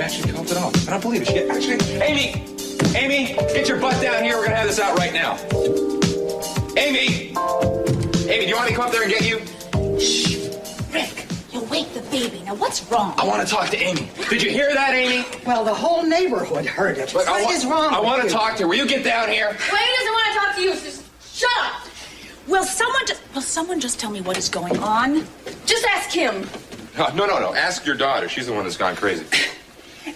eventually coughed it off. I don't believe it. She actually... Amy, get your butt down here. We're going to have this out right now. Amy, do you want me to come up there and get you? Shh, Rick, you'll wake the baby. Now, what's wrong? I want to talk to Amy. Did you hear that, Amy? Well, the whole neighborhood heard it. Look, What is wrong I with want to you? talk to her. Will you get down here? Well, he doesn't want to talk to you. Just shut up. Will someone just tell me what is going on? Just ask him. No. Ask your daughter. She's the one that's gone crazy.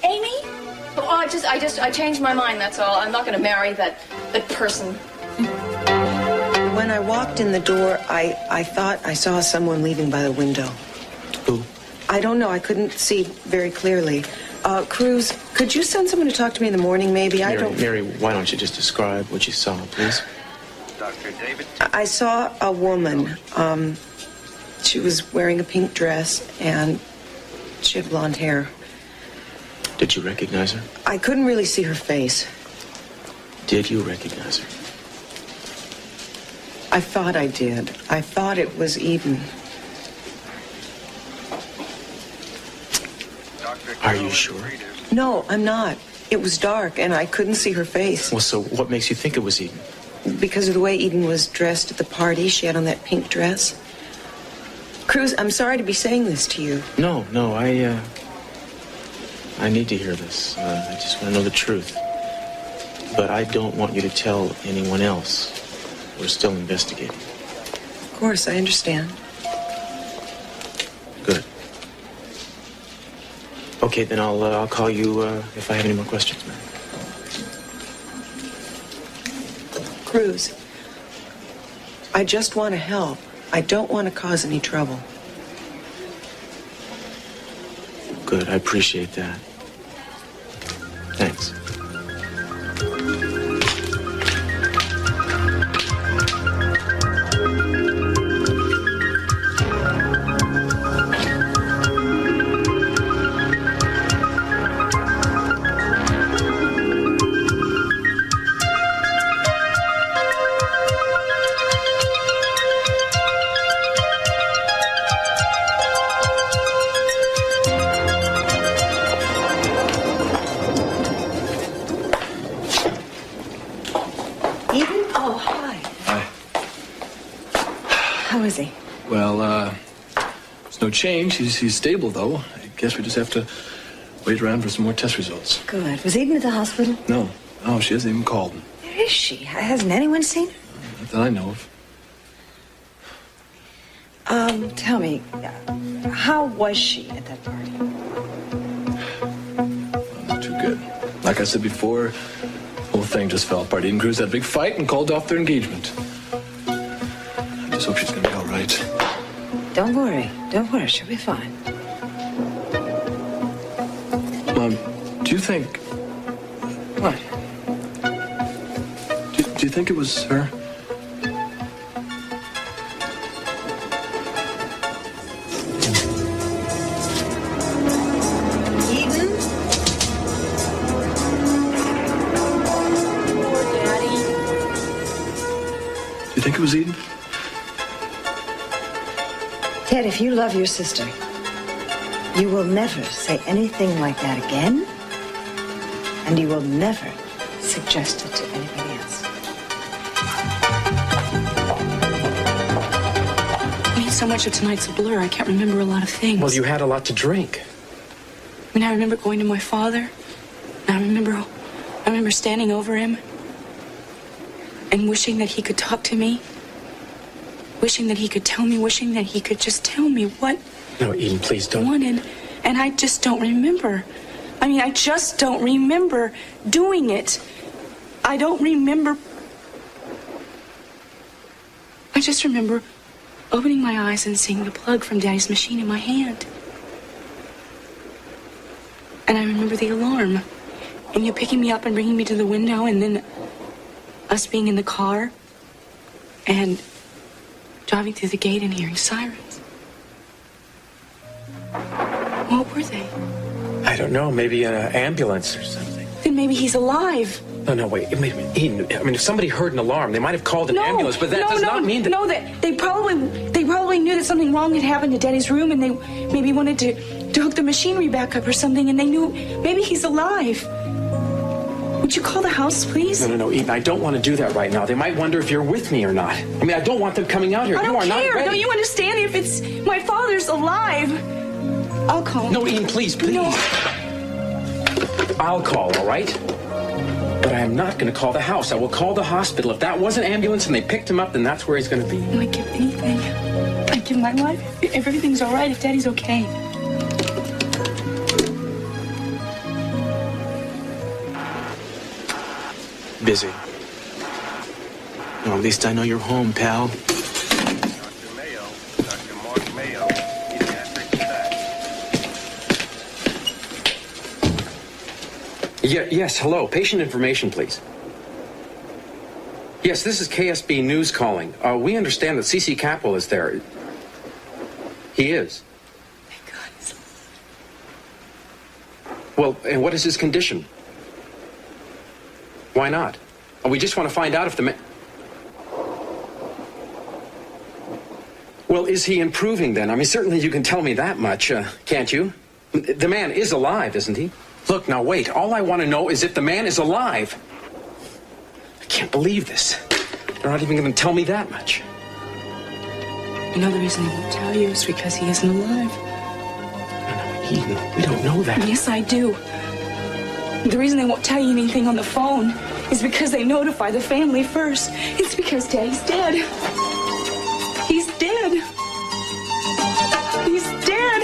Amy? Oh, I changed my mind, that's all. I'm not going to marry that person. When I walked in the door, I thought I saw someone leaving by the window. Who? I don't know. I couldn't see very clearly. Cruz, could you send someone to talk to me in the morning, maybe? Mary, why don't you just describe what you saw, please? Dr. David? I saw a woman. She was wearing a pink dress, and she had blonde hair. Did you recognize her? I couldn't really see her face. Did you recognize her? I thought I did. I thought it was Eden. Are you sure? No, I'm not. It was dark, and I couldn't see her face. Well, so what makes you think it was Eden? Because of the way Eden was dressed at the party. She had on that pink dress. Cruz, I'm sorry to be saying this to you. No, I need to hear this. I just want to know the truth. But I don't want you to tell anyone else. We're still investigating. Of course, I understand. Good. Okay, then I'll call you if I have any more questions, man. Cruz, I just want to help. I don't want to cause any trouble. Good, I appreciate that. Thanks. Is he? Well, there's no change. He's stable, though. I guess we just have to wait around for some more test results. Good. Was Eden at the hospital? No, she hasn't even called. Where is she? Hasn't anyone seen her? Not that I know of. Tell me, how was she at that party? Not too good. Like I said before, the whole thing just fell apart. Eden Cruz had a big fight and called off their engagement. I just hope she's gonna be all right. Don't worry. She'll be fine. Mom, do you think... What? Do you think it was her? Eden? Poor Daddy. Do you think it was Eden? Ted, if you love your sister, you will never say anything like that again, and you will never suggest it to anybody else. I mean, so much of tonight's a blur. I can't remember a lot of things. Well, you had a lot to drink. I mean, I remember going to my father. And I remember standing over him and wishing that he could talk to me. Wishing that he could tell me, wishing that he could just tell me what... No, Eden, please don't. ...wanted. And I just don't remember. I mean, I just don't remember doing it. I don't remember... I just remember opening my eyes and seeing the plug from Daddy's machine in my hand. And I remember the alarm. And you picking me up and bringing me to the window, and then us being in the car. And... driving through the gate and hearing sirens. What were they? I don't know, maybe an ambulance or something. Then maybe he's alive. No, wait a minute. Eden, I mean, if somebody heard an alarm, they might have called an ambulance, but that does not mean that... No, that they probably knew that something wrong had happened to Daddy's room, and they maybe wanted to to hook the machinery back up or something, and they knew maybe he's alive. Would you call the house, please? No, Eden, I don't want to do that right now. They might wonder if you're with me or not. I mean, I don't want them coming out here. I You don't are not care. ready. Don't you understand? If it's my father's alive, I'll call him. No, Eden, please. No. I'll call, all right? But I am not going to call the house. I will call the hospital. If that was an ambulance and they picked him up, then that's where he's going to be. I'd give anything. I'd give my life if everything's all right, if Daddy's okay. Busy. Well, at least I know you're home, pal. Dr. Mayo, Dr. Mark Mayo, pediatric staff. Yes, hello. Patient information, please. Yes, this is KSB News calling. We understand that C.C. Capwell is there. He is. Thank God he's alive. Well, and what is his condition? Why not? We just want to find out if the man... Well, is he improving then? I mean, certainly you can tell me that much, can't you? The man is alive, isn't he? Look, now wait. All I want to know is if the man is alive. I can't believe this. They're not even going to tell me that much. You know the reason they won't tell you is because he isn't alive. No, Eden, we don't know that. Yes, I do. The reason they won't tell you anything on the phone is because they notify the family first. It's because Daddy's dead. He's dead. He's dead.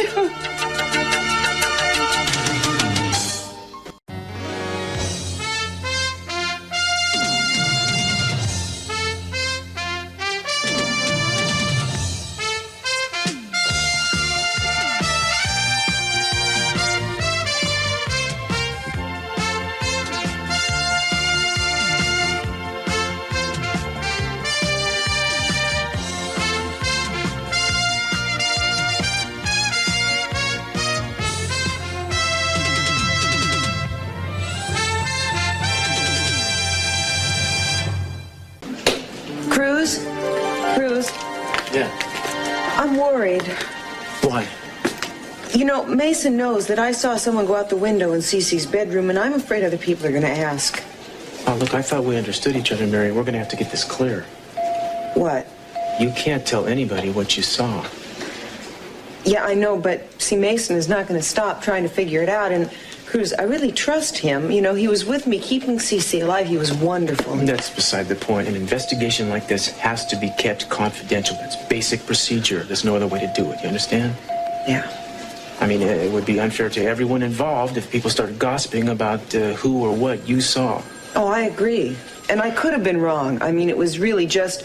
Cruz? Yeah. I'm worried. Why? You know, Mason knows that I saw someone go out the window in Cece's bedroom, and I'm afraid other people are going to ask. Oh, look, I thought we understood each other, Mary. We're going to have to get this clear. What? You can't tell anybody what you saw. Yeah, I know, but see, Mason is not going to stop trying to figure it out, and Cruz, I really trust him. You know, he was with me keeping Cece alive. He was wonderful. That's beside the point. An investigation like this has to be kept confidential. That's basic procedure. There's no other way to do it. You understand? Yeah. I mean, it would be unfair to everyone involved if people started gossiping about who or what you saw. Oh, I agree. And I could have been wrong. I mean, it was really just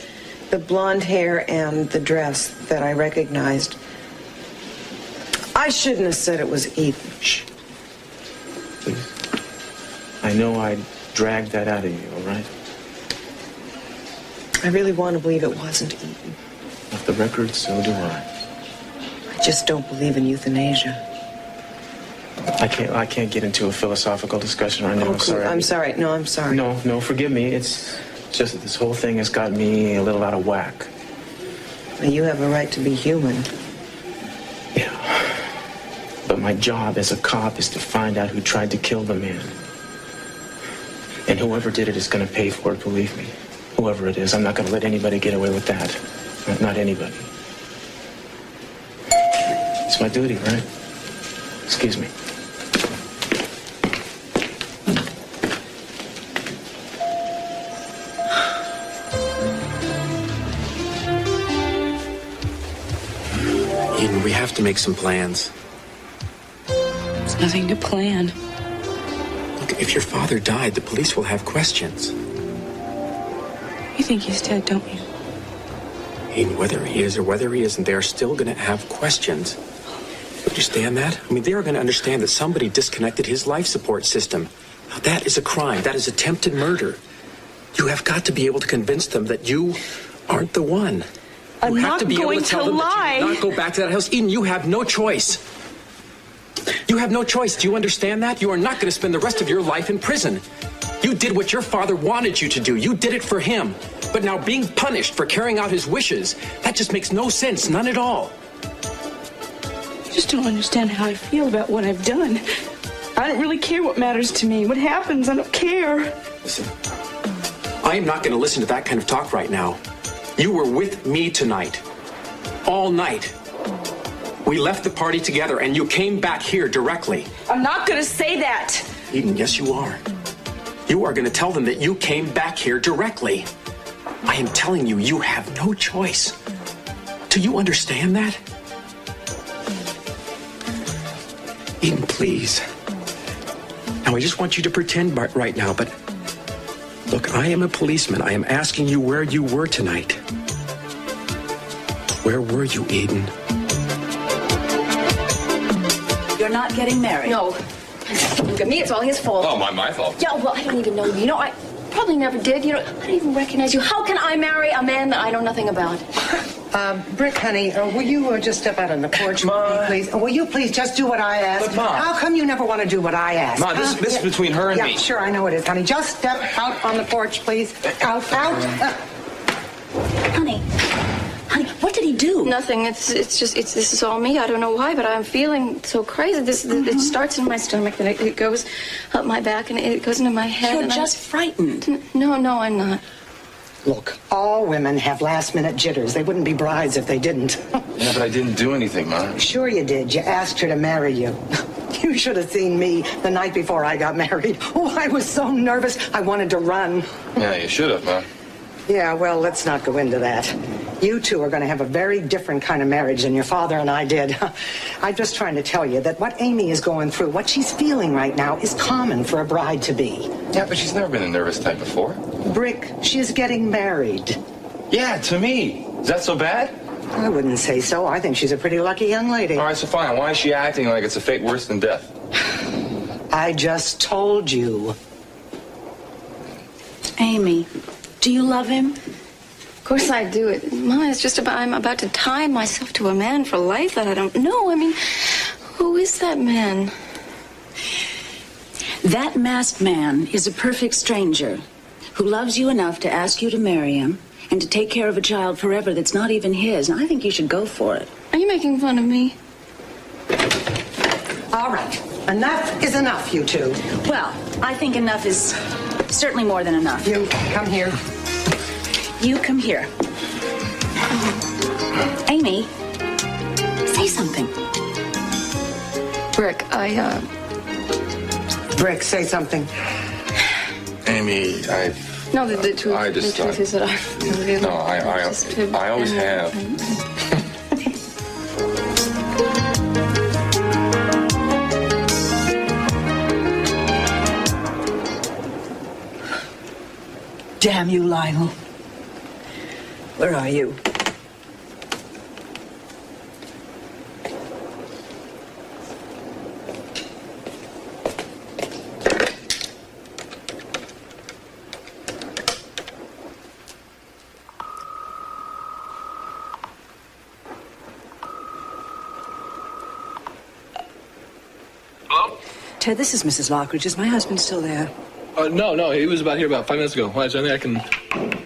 the blonde hair and the dress that I recognized. I shouldn't have said it was Eden. Shh. Please. I know I dragged that out of you, all right? I really want to believe it wasn't Eden. Off the record, so do I. I just don't believe in euthanasia. I can't get into a philosophical discussion right now. Oh, I'm sorry. I'm sorry. No, I'm sorry. No, forgive me. It's just that this whole thing has got me a little out of whack. Well, you have a right to be human. Yeah. But my job as a cop is to find out who tried to kill the man. And whoever did it is going to pay for it, believe me. Whoever it is, I'm not going to let anybody get away with that. Not anybody. It's my duty, right? Excuse me. Eden, we have to make some plans. There's nothing to plan. Look, if your father died, the police will have questions. You think he's dead, don't you? Eden, whether he is or whether he isn't, they are still going to have questions. Understand that? I mean, they are going to understand that somebody disconnected his life support system. Now, that is a crime. That is attempted murder. You have got to be able to convince them that you aren't the one. I'm You have not to be able going to tell to them lie. that you did not go back to that house. Eden, you have no choice. You have no choice. Do you understand that? You are not going to spend the rest of your life in prison. You did what your father wanted you to do. You did it for him. But now being punished for carrying out his wishes, that just makes no sense. None at all. You just don't understand how I feel about what I've done. I don't really care what matters to me. What happens, I don't care. Listen, I am not going to listen to that kind of talk right now. You were with me tonight. All night. We left the party together and you came back here directly. I'm not going to say that. Eden, yes you are. You are going to tell them that you came back here directly. I am telling you, you have no choice. Do you understand that? Eden, please. Now, I just want you to pretend right now, but look, I am a policeman. I am asking you where you were tonight. Where were you, Eden? You're not getting married. No. Look at me, it's all his fault. Oh, my fault. Yeah, well, I don't even know you. You know, I probably never did. You know, I don't even recognize you. How can I marry a man that I know nothing about? Brick, honey, will you just step out on the porch with me, please? Will you please just do what I ask? But, Ma. How come you never want to do what I ask? Ma, this is between her and yeah, me. Yeah, sure, I know it is, honey. Just step out on the porch, please. Out. Honey, what did he do? Nothing. This is all me. I don't know why, but I'm feeling so crazy. It starts in my stomach, and it goes up my back, and it goes into my head. You're and just frightened. No, I'm not. Look, all women have last-minute jitters. They wouldn't be brides if they didn't. Yeah, but I didn't do anything, Ma. Sure you did. You asked her to marry you. You should have seen me the night before I got married. Oh, I was so nervous. I wanted to run. Yeah, you should have, Ma. Yeah, well, let's not go into that. You two are going to have a very different kind of marriage than your father and I did. I'm just trying to tell you that what Amy is going through, what she's feeling right now, is common for a bride to be. Yeah, but she's never been a nervous type before. Brick, she's getting married. Yeah, to me. Is that so bad? I wouldn't say so. I think she's a pretty lucky young lady. All right, so fine. Why is she acting like it's a fate worse than death? I just told you. Amy, do you love him? Of course I do. Mama, it's just I'm about to tie myself to a man for life that I don't know. I mean, who is that man? That masked man is a perfect stranger who loves you enough to ask you to marry him and to take care of a child forever that's not even his. And I think you should go for it. Are you making fun of me? All right. Enough is enough, you two. Well, I think enough is certainly more than enough. You come here. You come here. Amy, say something. Brick, Brick, say something. Amy, No, the truth. I just the truth thought- is that I really. No, I always have. Damn you, Lionel. Where are you? Hello? Ted, this is Mrs. Lockridge. Is my husband still there? No, he was about here about 5 minutes ago. Why, is there anything I can...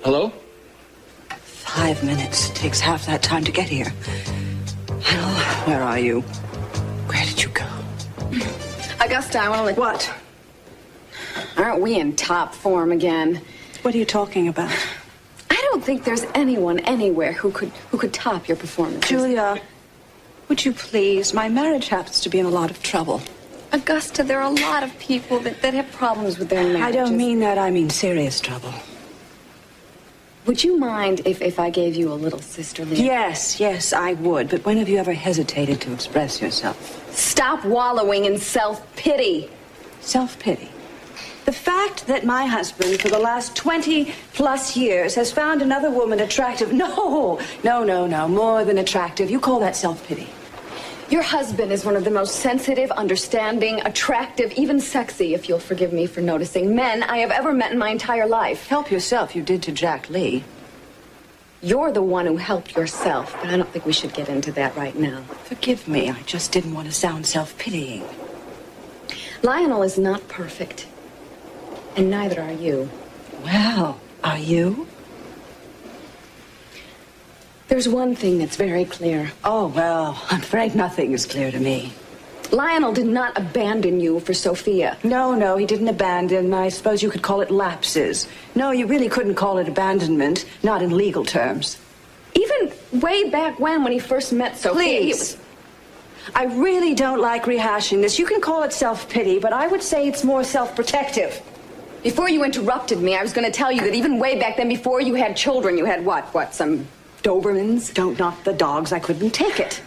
Hello? 5 minutes. Takes half that time to get here. Well, where are you? Where did you go? Augusta, I want to... What? Aren't we in top form again? What are you talking about? I don't think there's anyone anywhere who could top your performance. Julia, would you please? My marriage happens to be in a lot of trouble. Augusta, there are a lot of people that have problems with their marriages. I don't mean that. I mean serious trouble. Would you mind if I gave you a little sisterly... Yes, I would. But when have you ever hesitated to express yourself? Stop wallowing in self-pity. Self-pity? The fact that my husband, for the last 20-plus years, has found another woman attractive... No, more than attractive. You call that self-pity. Your husband is one of the most sensitive, understanding, attractive, even sexy, if you'll forgive me for noticing, men I have ever met in my entire life. Help yourself. You did to Jack Lee. You're the one who helped yourself, but I don't think we should get into that right now. Forgive me. I just didn't want to sound self-pitying. Lionel is not perfect, and neither are you. Well, are you? There's one thing that's very clear. Oh, well, I'm afraid nothing is clear to me. Lionel did not abandon you for Sophia. No, he didn't abandon. I suppose you could call it lapses. No, you really couldn't call it abandonment, not in legal terms. Even way back when he first met Sophia. Please. I really don't like rehashing this. You can call it self-pity, but I would say it's more self-protective. Before you interrupted me, I was going to tell you that even way back then, before you had children, you had what, some Dobermans? Don't knock the dogs. I couldn't take it.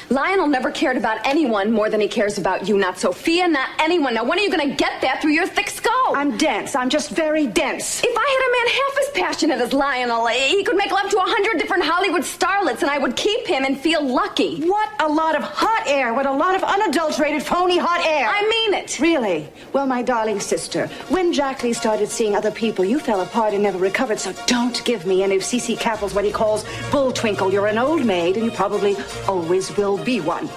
Lionel never cared about anyone more than he cares about you. Not Sophia, not anyone. Now, when are you going to get that through your thick skull? I'm dense. I'm just very dense. If I had a man half as passionate as Lionel, he could make love to 100 different Hollywood starlets, and I would keep him and feel lucky. What a lot of hot air. What a lot of unadulterated, phony hot air. I mean it. Really? Well, my darling sister, when Jack Lee started seeing other people, you fell apart and never recovered, so don't give me any of C.C. Cappell's what he calls bull twinkle. You're an old maid, and you probably always will be one.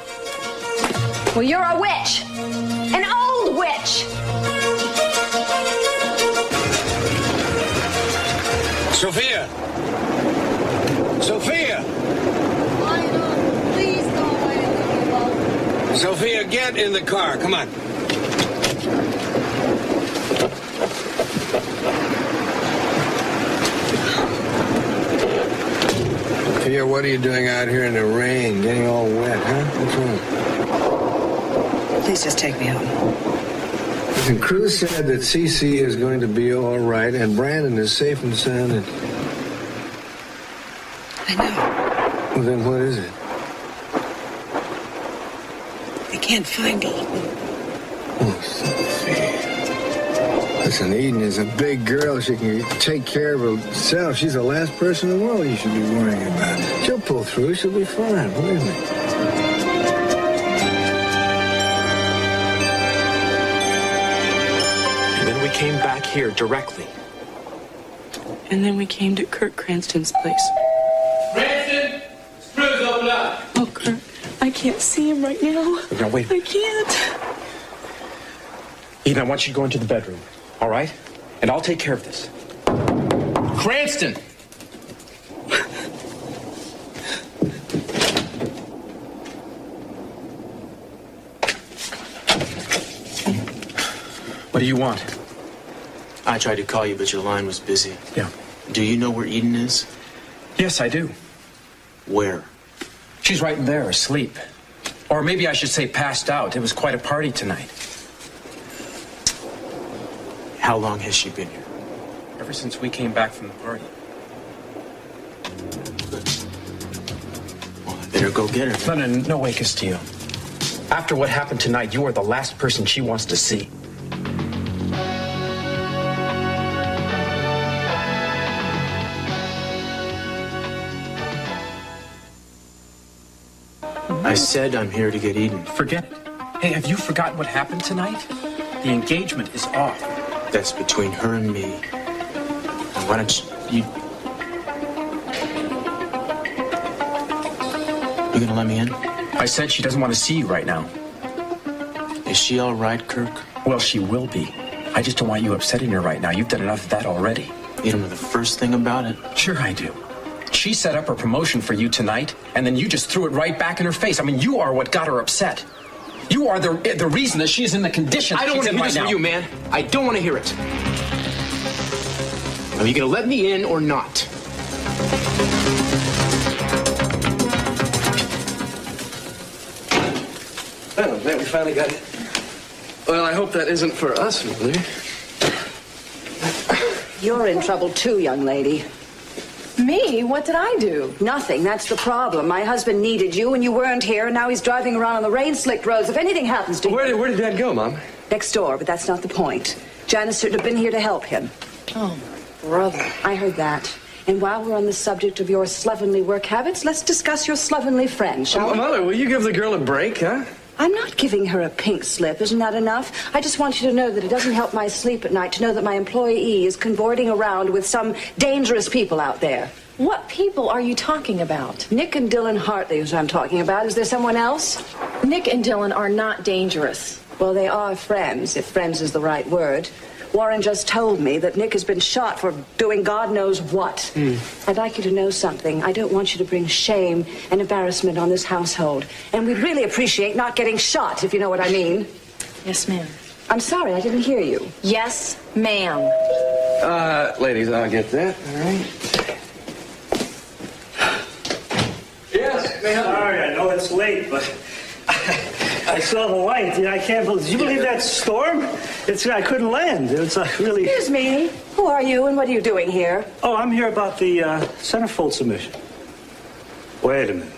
Well, you're a witch. An old witch. Sophia! Sophia! Lionel, please go away. Sophia, get in the car. Come on. Sophia, what are you doing out here in the rain, getting all wet, huh? What's wrong? Please just take me home. Listen, Cruz said that CC is going to be all right, and Brandon is safe and sound. And... I know. Well, then what is it? I can't find Eden. Oh, Sophie. Listen, Eden is a big girl. She can take care of herself. She's the last person in the world you should be worrying about. She'll pull through. She'll be fine. Believe me. And then we came back here directly. And then we came to Kirk Cranston's place. Cranston, screws open up. Oh, Kirk, I can't see him right now. Now, wait. I can't. Eden, I want you to go into the bedroom, all right? And I'll take care of this. Cranston! What do you want? I tried to call you, but your line was busy. Yeah. Do you know where Eden is? Yes, I do. Where? She's right in there, asleep. Or maybe I should say passed out. It was quite a party tonight. How long has she been here? Ever since we came back from the party. Well, I better go get her. No way, Castillo. After what happened tonight, you are the last person she wants to see. I said I'm here to get Eden. Forget it. Hey, have you forgotten what happened tonight? The engagement is off. That's between her and me. And why don't you... You gonna let me in? I said she doesn't want to see you right now. Is she all right, Kirk? Well, she will be. I just don't want you upsetting her right now. You've done enough of that already. You don't know the first thing about it. Sure I do. She set up her promotion for you tonight, and then you just threw it right back in her face. I mean, you are what got her upset. You are the reason that she's in the condition I don't want to hear this from you, man. I don't want to hear it. Are you going to let me in or not? Oh, man, we finally got it. Well, I hope that isn't for us, really. You're in trouble too, young lady. Me? What did I do? Nothing. That's the problem. My husband needed you, and you weren't here, and now he's driving around on the rain-slicked roads. If anything happens to you... Where did Dad go, Mom? Next door, but that's not the point. Janice should have been here to help him. Oh, brother. I heard that. And while we're on the subject of your slovenly work habits, let's discuss your slovenly friend, shall we? Mother, will you give the girl a break, huh? I'm not giving her a pink slip. Isn't that enough? I just want you to know that it doesn't help my sleep at night to know that my employee is cavorting around with some dangerous people out there. What people are you talking about? Nick and Dylan Hartley is what I'm talking about. Is there someone else? Nick and Dylan are not dangerous. Well, they are friends, if friends is the right word. Warren just told me that Nick has been shot for doing God knows what. I'd like you to know something. I don't want you to bring shame and embarrassment on this household. And we'd really appreciate not getting shot, if you know what I mean. Yes, ma'am. I'm sorry, I didn't hear you. Yes, ma'am. Ladies, I'll get that. All right. Yes, ma'am. Sorry, I know it's late, but I saw the light. I can't believe. Did you believe that storm? I couldn't land. It's really. Excuse me. Who are you and what are you doing here? Oh, I'm here about the centerfold submission. Wait a minute.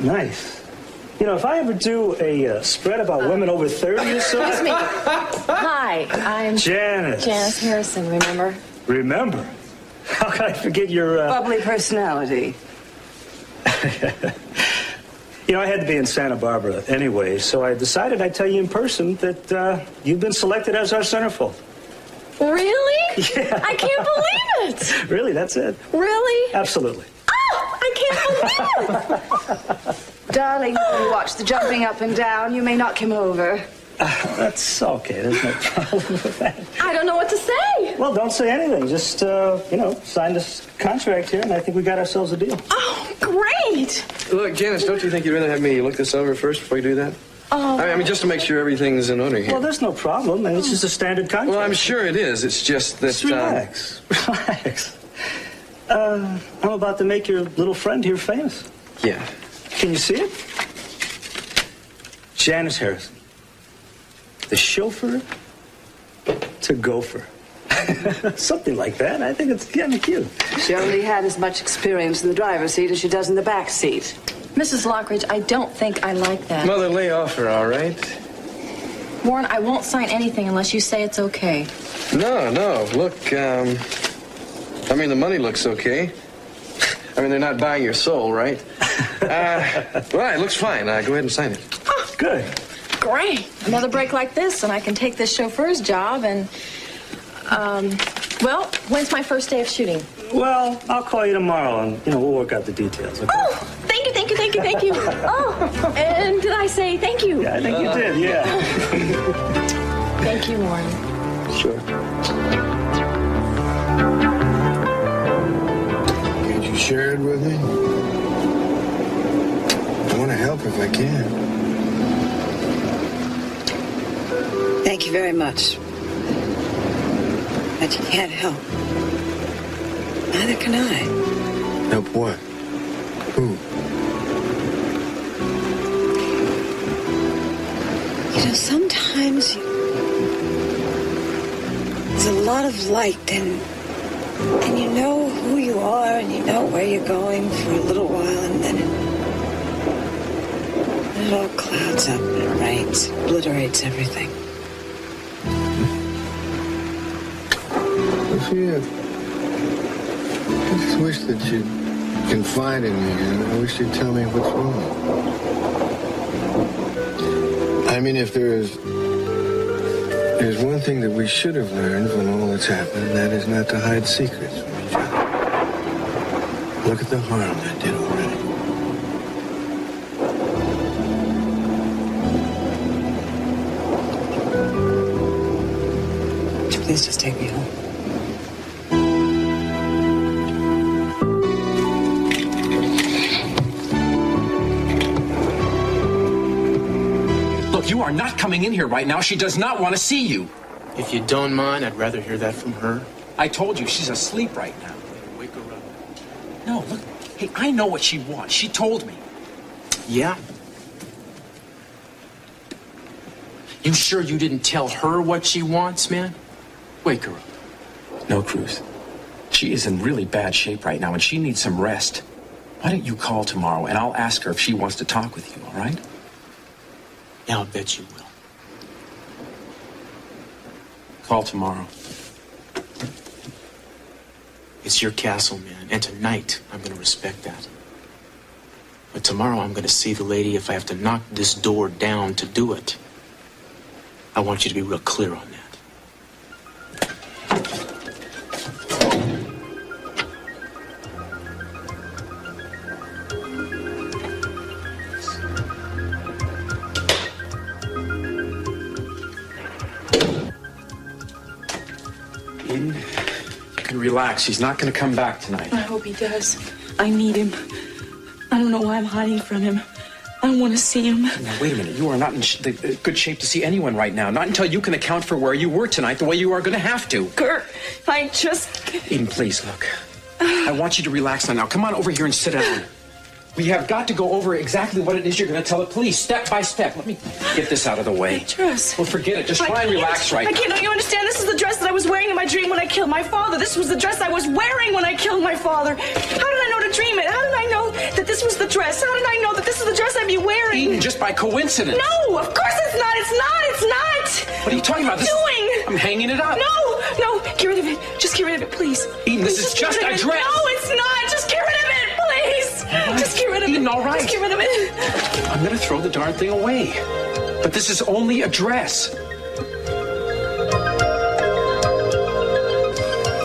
Nice. You know, if I ever do a spread about women over 30 or so. Excuse me. Hi, I'm Janice. Janice Harrison, remember? Remember? How can I forget your Bubbly personality. You know, I had to be in Santa Barbara anyway, so I decided I'd tell you in person that you've been selected as our centerfold. Really? Yeah. I can't believe it. Really, that's it. Really? Absolutely. Oh, I can't believe it. Darling, you watch the jumping up and down. You may knock him over. That's okay. There's no problem with that. I don't know what to say. Well, don't say anything. Just, sign this contract here, and I think we got ourselves a deal. Oh, great. Look, Janice, don't you think you'd rather have me look this over first before you do that? Oh. I mean, just to make sure everything's in order here. Well, there's no problem. I mean, it's just a standard contract. Well, I'm sure it is. It's just that... Just relax. Relax. I'm about to make your little friend here famous. Yeah. Can you see it? Janice Harrison. The chauffeur to gopher. Something like that. I think it's kind of cute. She only had as much experience in the driver's seat as she does in the back seat. Mrs. Lockridge, I don't think I like that. Mother, lay off her, all right? Warren, I won't sign anything unless you say it's okay. No. Look, I mean, the money looks okay. I mean, they're not buying your soul, right? Well, it looks fine. Go ahead and sign it. Oh, good. Great. Another break like this, and I can take this chauffeur's job and, well, when's my first day of shooting? Well, I'll call you tomorrow, and, we'll work out the details. Okay? Oh, thank you. Oh, and did I say thank you? Yeah, I think you did, yeah. Thank you, Warren. Sure. Can't you share it with me? I want to help if I can. Thank you very much. But you can't help. Neither can I. Help what? Who? Sometimes there's a lot of light and you know who you are and you know where you're going for a little while and then it all clouds up and it rains, obliterates everything. Sophia, I just wish that you'd confide in me and I wish you'd tell me what's wrong. I mean, if there's one thing that we should have learned from all that's happened, that is not to hide secrets from each other. Look at the harm that did already. Please just take me home. You are not coming in here right now. She does not want to see you. If you don't mind, I'd rather hear that from her. I told you, she's asleep right now. Wake her up. No, look. Hey, I know what she wants. She told me. Yeah? You sure you didn't tell her what she wants, man? Wake her up. No, Cruz. She is in really bad shape right now, and she needs some rest. Why don't you call tomorrow, and I'll ask her if she wants to talk with you, all right? Yeah, I'll bet you will. Call tomorrow. It's your castle, man, and tonight I'm going to respect that. But tomorrow I'm going to see the lady if I have to knock this door down to do it. I want you to be real clear on that. relax. He's not going to come back tonight. I hope he does. I need him. I don't know why I'm hiding from him. I don't want to see him. Now, wait a minute. You are not in good shape to see anyone right now. Not until you can account for where you were tonight the way you are going to have to. Kurt, I just... Eden, please, look. I want you to relax now. Come on over here and sit down. We have got to go over exactly what it is you're going to tell the police, step by step. Let me get this out of the way. My dress. Well, forget it. Just try and relax right now. I can't. Don't you understand? This is the dress that I was wearing in my dream when I killed my father. This was the dress I was wearing when I killed my father. How did I know to dream it? How did I know that this was the dress? How did I know that this is the dress I'd be wearing? Eden, just by coincidence. No, of course it's not. It's not. It's not. What are you talking about? What are you doing? I'm hanging it up. No. Get rid of it. Just get rid of it, please. Eden, this is just a dress. No, it's not. Just get rid of it, please. Right. Just get rid of it. Eden, all right. Just get rid of it. I'm going to throw the darn thing away. But this is only a dress.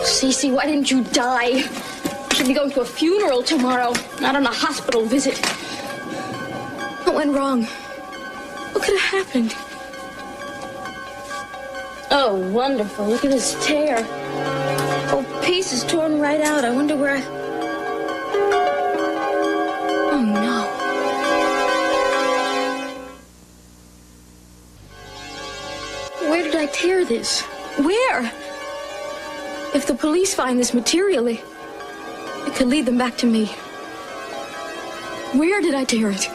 Cece, why didn't you die? You should be going to a funeral tomorrow, not on a hospital visit. What went wrong? What could have happened? Oh, wonderful. Look at this tear. Whole piece is torn right out. I wonder where I... Oh, no. Where did I tear this? Where? If the police find this material, it could lead them back to me. Where did I tear it?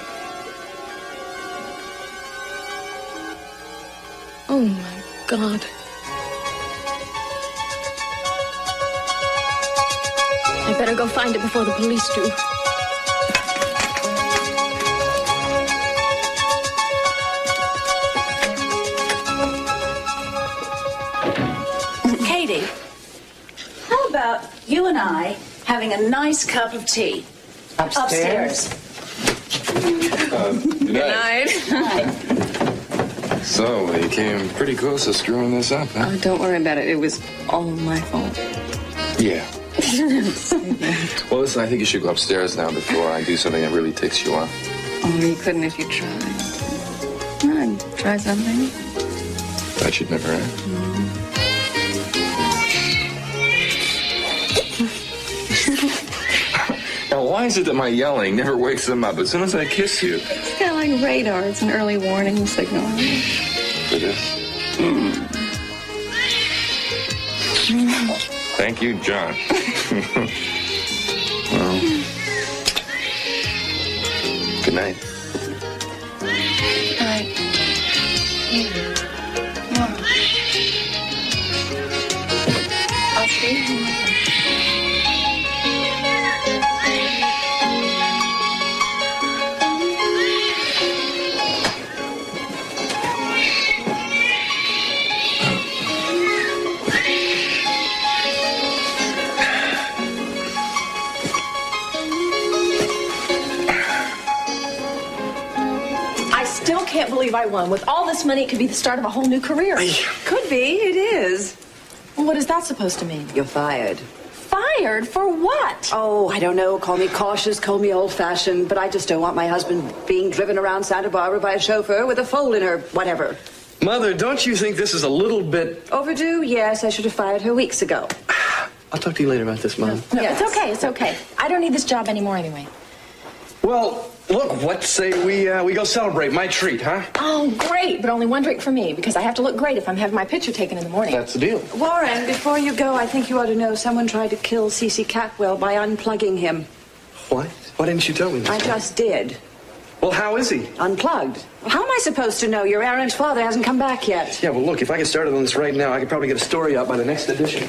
Oh, my God. I better go find it before the police do. Katie, how about you and I having a nice cup of tea? Upstairs? Good night. So, you came pretty close to screwing this up, huh? Oh, don't worry about it. It was all my fault. Yeah. Well, listen, I think you should go upstairs now before I do something that really ticks you off. Oh, you couldn't if you tried. Come on, try something. That should never end. Now, why is it that my yelling never wakes them up as soon as I kiss you? It's kind of like radar. It's an early warning signal. It is. Thank you, John. Well, good night. All right. I'll see you. I can't believe I won. With all this money, it could be the start of a whole new career. Could be. It is. Well, what is that supposed to mean? You're fired. Fired? For what? Oh, I don't know. Call me cautious, call me old-fashioned, but I just don't want my husband being driven around Santa Barbara by a chauffeur with a foal in her whatever. Mother, don't you think this is a little bit... Overdue? Yes, I should have fired her weeks ago. I'll talk to you later about this, Mom. No, yes. It's okay. I don't need this job anymore anyway. Well, look, what say we go celebrate my treat, huh? Oh, great, but only one drink for me, because I have to look great if I'm having my picture taken in the morning. That's the deal. Warren, before you go, I think you ought to know someone tried to kill C.C. Catwell by unplugging him. What? Why didn't you tell me this? I just did. Well, how is he? Unplugged. Well, how am I supposed to know? Your errant father hasn't come back yet. Yeah, well, look, if I get started on this right now, I could probably get a story out by the next edition.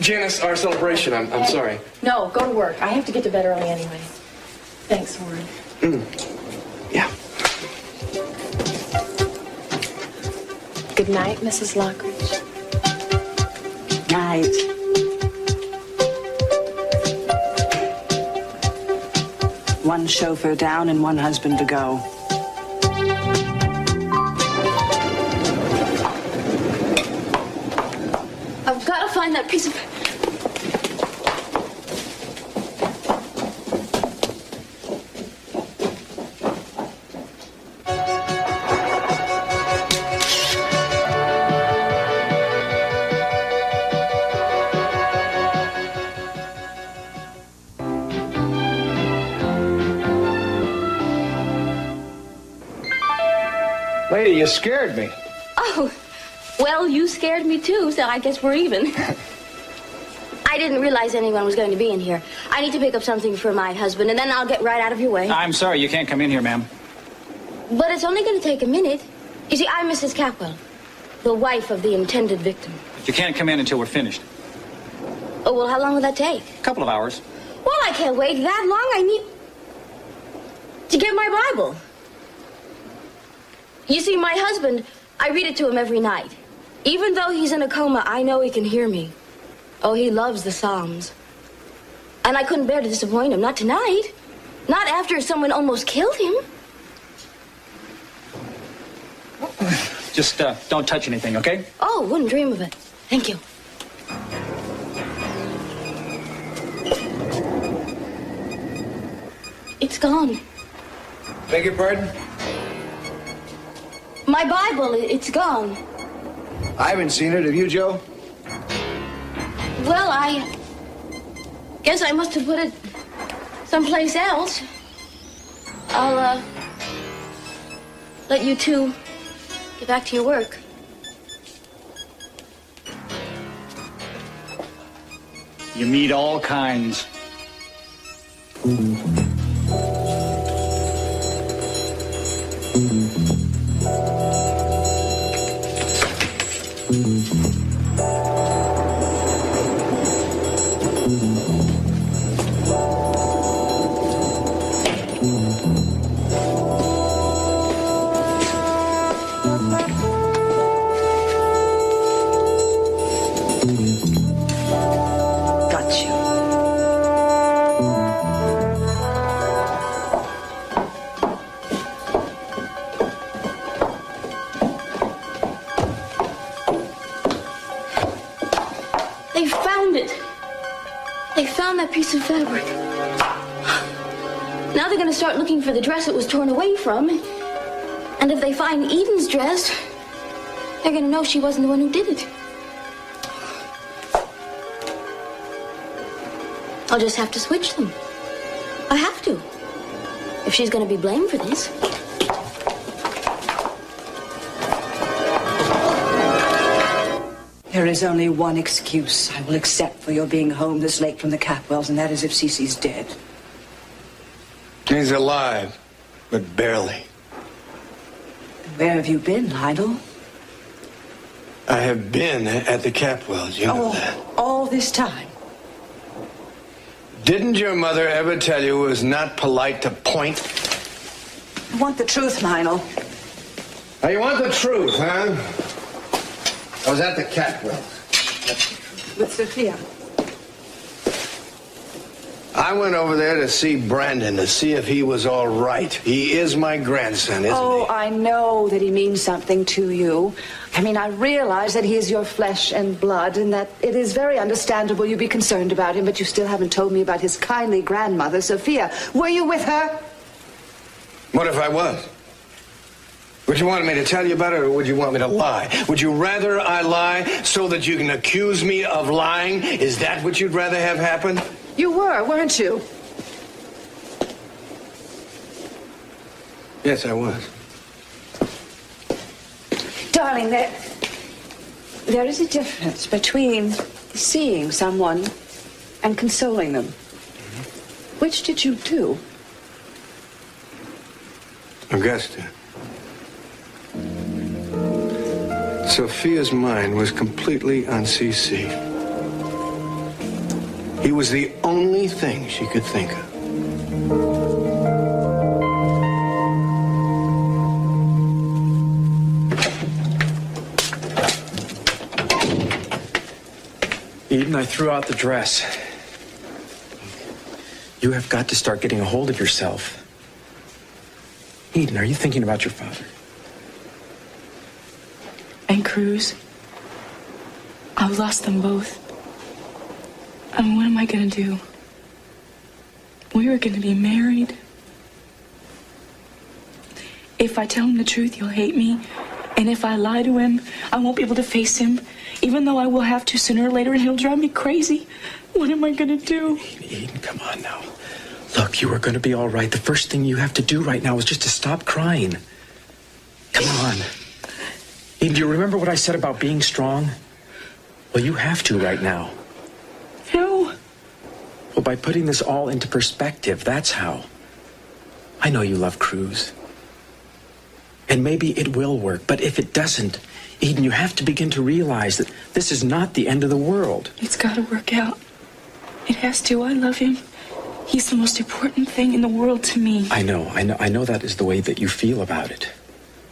Janice, our celebration, I'm sorry. No, go to work. I have to get to bed early anyway. Thanks, Warren. Yeah. Good night, Mrs. Lockridge. Night. One chauffeur down and one husband to go. I've got to find that piece of... Lady, you scared me. Oh, well, you scared me too, so I guess we're even. I didn't realize anyone was going to be in here. I need to pick up something for my husband, and then I'll get right out of your way. I'm sorry, you can't come in here, ma'am. But it's only going to take a minute. You see, I'm Mrs. Capwell, the wife of the intended victim. But you can't come in until we're finished. Oh, well, how long will that take? A couple of hours. Well, I can't wait that long. I need to get my Bible. You see, my husband, I read it to him every night. Even though he's in a coma, I know he can hear me. Oh, he loves the Psalms. And I couldn't bear to disappoint him. Not tonight. Not after someone almost killed him. Just don't touch anything, okay? Oh, wouldn't dream of it. Thank you. It's gone. Beg your pardon? My Bible, it's gone. I haven't seen it. Have you, Joe? Well, I guess I must have put it someplace else. I'll, let you two get back to your work. You meet all kinds. Got you. They found it. They found that piece of fabric. Now they're going to start looking for the dress it was torn away from. And if they find Eden's dress, they're going to know she wasn't the one who did it. I'll just have to switch them. I have to. If she's going to be blamed for this. There is only one excuse I will accept for your being home this late from the Capwells, and that is if Cece's dead. He's alive, but barely. Where have you been, Lionel? I have been at the Capwells, you know that. All this time? Didn't your mother ever tell you it was not polite to point? I want the truth, Lionel. Now, you want the truth, huh? I was at the Capwells. With Sophia. I went over there to see Brandon, to see if he was all right. He is my grandson, isn't Oh, I know that he means something to you. I mean, I realize that he is your flesh and blood, and that it is very understandable you be concerned about him, but you still haven't told me about his kindly grandmother, Sophia. Were you with her? What if I was? Would you want me to tell you about it, or would you want me to lie? Would you rather I lie so that you can accuse me of lying? Is that what you'd rather have happen? You were, weren't you? Yes, I was. Darling, there is a difference between seeing someone and consoling them. Which did you do? Augusta. Sophia's mind was completely on CC. He was the only thing she could think of. Eden, I threw out the dress. You have got to start getting a hold of yourself. Eden, are you thinking about your father? And Cruz. I've lost them both. And what am I gonna do? We were gonna be married. If I tell him the truth, he'll hate me. And if I lie to him, I won't be able to face him. Even though I will have to sooner or later, and he'll drive me crazy. What am I gonna do? Eden, come on now. Look, you are gonna be all right. The first thing you have to do right now is just to stop crying. Come on. Eden, do you remember what I said about being strong? Well, you have to right now. No. Well, by putting this all into perspective, that's how. I know you love Cruz. And maybe it will work, but if it doesn't, Eden, you have to begin to realize that this is not the end of the world. It's got to work out. It has to. I love him. He's the most important thing in the world to me. I know that is the way that you feel about it.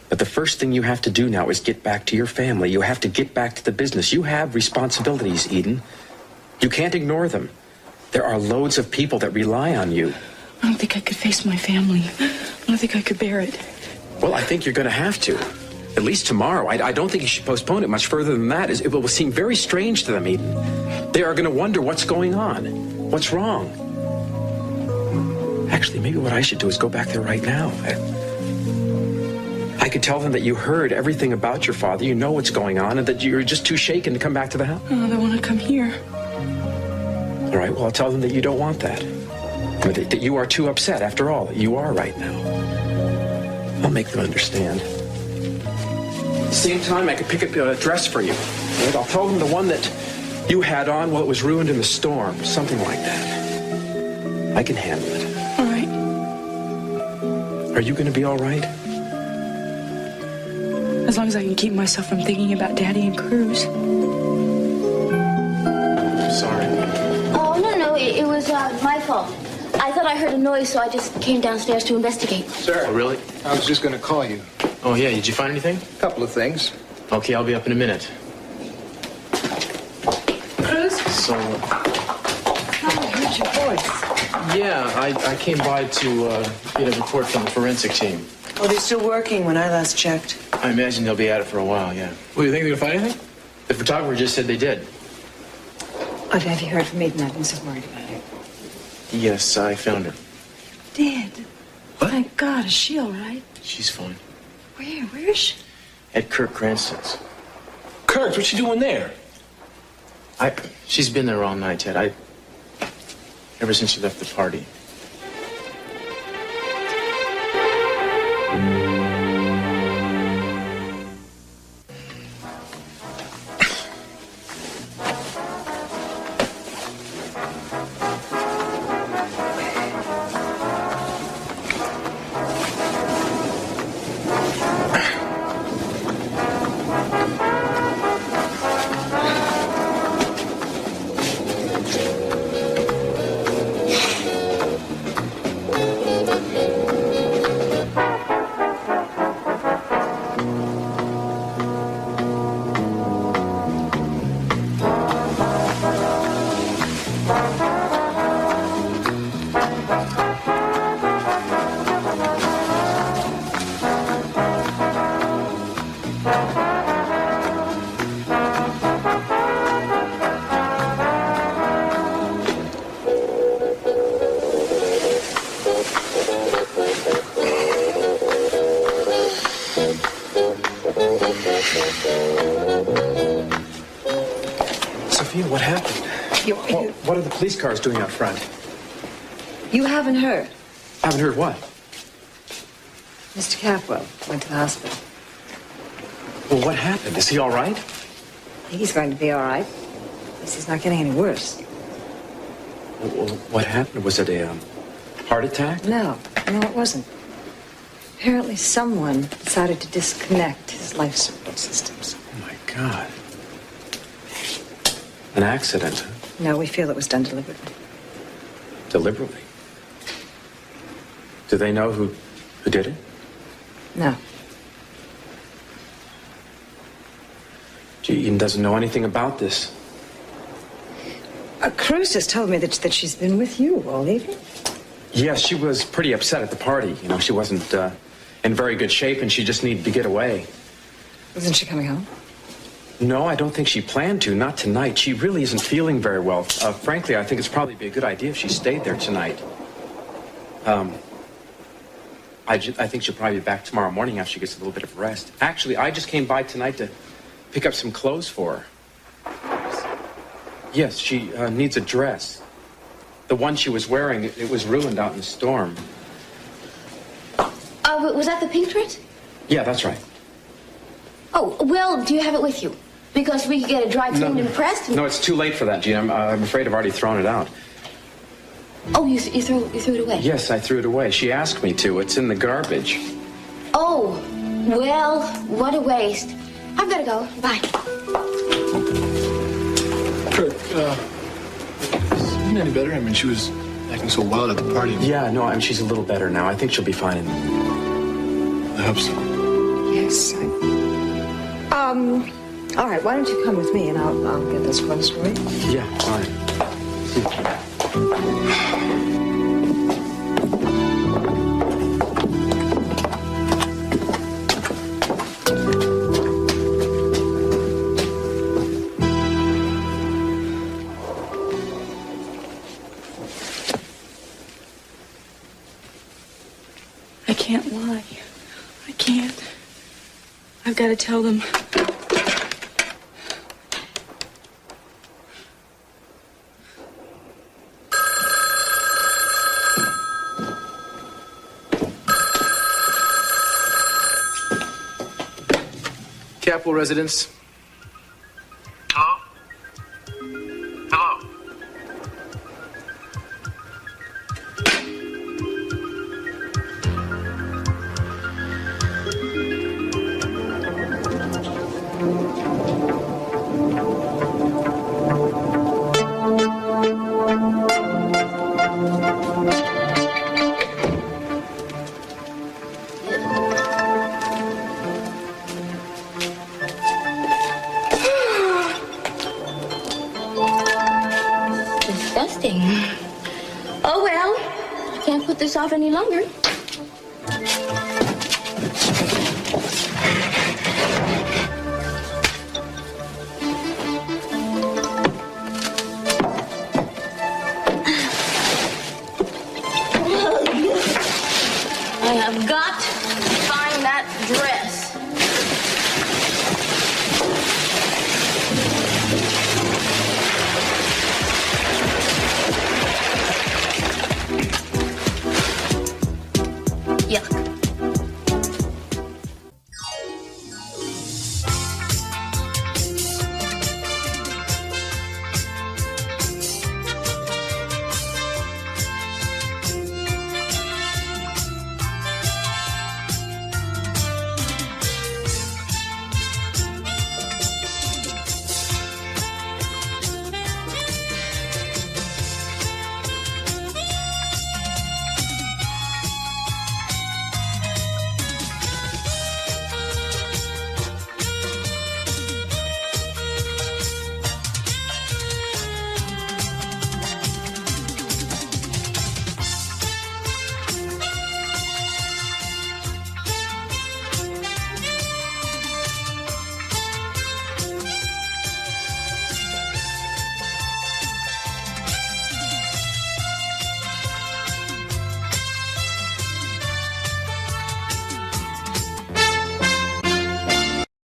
But the first thing you have to do now is get back to your family. You have to get back to the business. You have responsibilities, Eden. You can't ignore them. There are loads of people that rely on you. I don't think I could face my family. I don't think I could bear it. Well, I think you're going to have to. At least tomorrow. I don't think you should postpone it much further than that. It will seem very strange to them, Eden. They are going to wonder what's going on. What's wrong? Actually, maybe what I should do is go back there right now. I could tell them that you heard everything about your father, you know what's going on, and that you're just too shaken to come back to the house. Oh, they want to come here. All right, well, I'll tell them that you don't want that. That you are too upset, after all, that you are right now. I'll make them understand. At the same time, I could pick up a dress for you. Right? I'll tell them the one that you had on while it was ruined in the storm, something like that. I can handle it. All right. Are you going to be all right? As long as I can keep myself from thinking about Daddy and Cruz. Sorry. Oh, no, it was my fault. I thought I heard a noise, so I just came downstairs to investigate. Sir. Oh, really? I was just going to call you. Oh, yeah. Did you find anything? A couple of things. Okay, I'll be up in a minute. Cruz? So, Oh, I heard your voice. yeah, I came by to get a report from the forensic team. Oh, they're still working when I last checked. I imagine they'll be at it for a while, yeah. Well, you think they're going to find anything? The photographer just said they did. Oh, have you heard from Eden? I've been so worried about her. Yes, I found her. Did? Thank God. Is she all right? She's fine. Where? Where is she? At Kirk Cranston's. Kurt, what's she doing there? She's been there all night, Ted. Ever since she left the party. Sophia, what happened? What are the police cars doing out front? You haven't heard. I haven't heard what? Mr. Capwell went to the hospital. Well, what happened? Is he all right? I think he's going to be all right. He's not getting any worse. Well, what happened? Was it a heart attack? No, it wasn't. Apparently someone decided to disconnect his life support systems. Oh, my God. An accident, huh? No, we feel it was done deliberately. Deliberately? Do they know who did it? No. Gina doesn't know anything about this. Cruz has told me that she's been with you all evening. Yes, she was pretty upset at the party. You know, she wasn't in very good shape, and she just needed to get away. Isn't she coming home? No, I don't think she planned to. Not tonight. She really isn't feeling very well. Frankly, I think it's probably be a good idea if she stayed there tonight. I think she'll probably be back tomorrow morning after she gets a little bit of rest. Actually, I just came by tonight to pick up some clothes for her. Yes, she needs a dress. The one she was wearing, it was ruined out in the storm. Was that the pink dress? Yeah, that's right. Oh, well, do you have it with you? Because we could get it dry cleaned and pressed. And... No, it's too late for that, Gina. I'm afraid I've already thrown it out. Oh, you threw it away? Yes, I threw it away. She asked me to. It's in the garbage. Oh, well, what a waste. I've got to go. Bye. Kirk, isn't any better? I mean, she was acting so wild at the party. Yeah, no, I mean, she's a little better now. I think she'll be fine. I hope so. Yes. All right, why don't you come with me and I'll get this closed for you? Yeah, fine. I can't lie. I can't. I've got to tell them. Capitol residence. Hello? Hello? Disgusting. Oh, well, I can't put this off any longer.